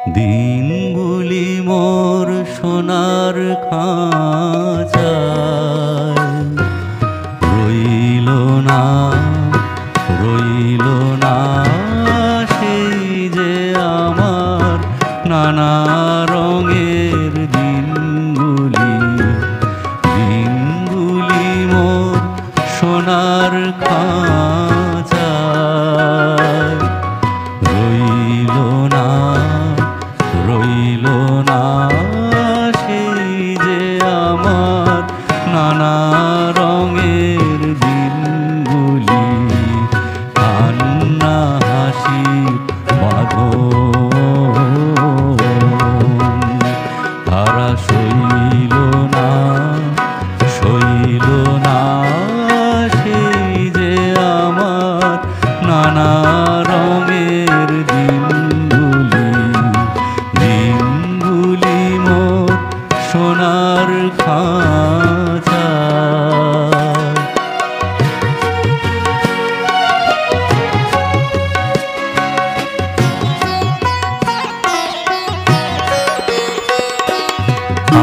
দিনগুলি মোর সোনার খাঁচায় রইল না, রইল না সেই যে আমার নানা রঙের দিনগুলি। দিনগুলি মোর সোনার খাঁচায় রইল না, রইল না সেই যে আমার নানা রঙের দিনগুলি। কান্না হাসি বাঁধন তারা সইল না, সইল না সেই যে আমার নানা রঙের দিনগুলি। দিনগুলি মোর সোনার খাঁচা।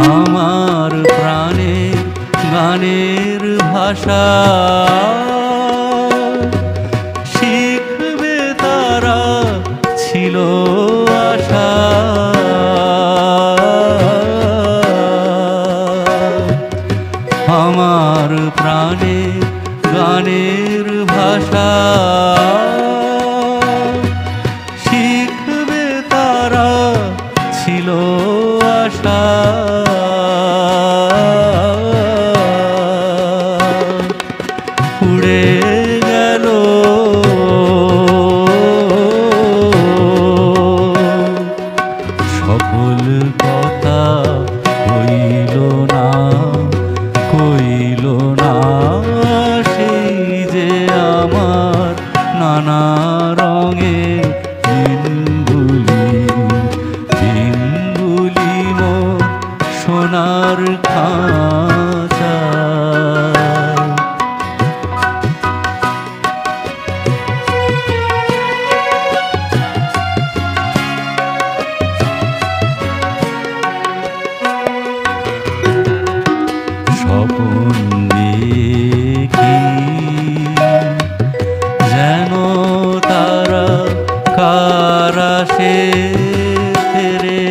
আমার প্রাণের গানের ভাষা শিখবে তারা ছিল আশা। আমার প্রাণের গানের ভাষা শিখবে তারা ছিল আশা। উড়ে গেল সকল কথা, হইল না, হইল না সেই যে আমার নানা রঙের দিনগুলি। দিনগুলি মোর সোনার খাঁচা। স্বপন দেখি যেন তারা কারাশে ফেরে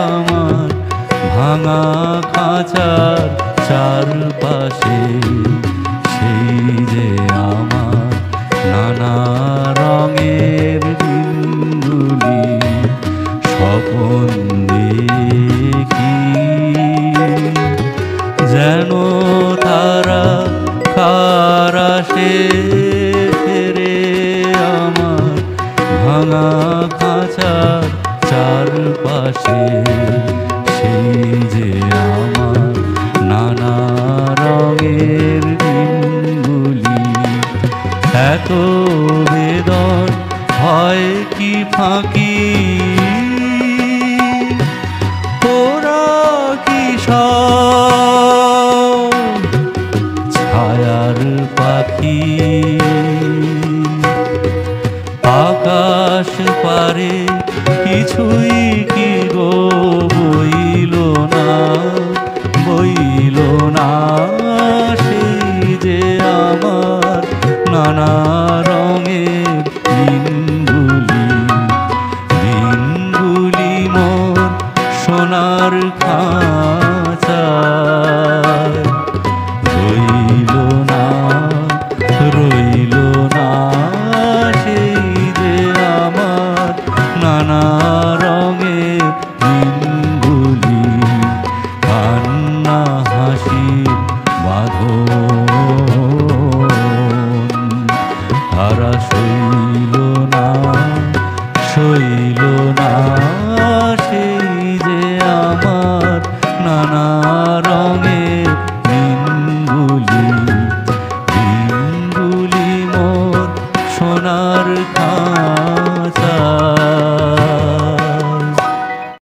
আমার ভাঙা খাঁচার চারপাশে। সেই যে আমার নানা রঙের দিনগুলি। স্বপন দেখি যেন তারা কারাশে ফেরে আমার ভাঙা খাঁচার চারপাশে। সেই যে আমার নানা রঙের দিনগুলি। এত বেদন হয় কি ফাঁকি, তোরা কি সব ছায়ার পাখি। আকাশ পারে কিছুই কি গো বইল না, বইল না সেই যে আমার নানা রঙের দিনগুলি। দিনগুলি মোর সোনার খাঁচা রইল না, রইল না সেই যে আমার নানা রঙের দিনগুলি। কান্না হাসি বাঁধন তারা সইল না, সইল না সেই যে আমার নানা রঙের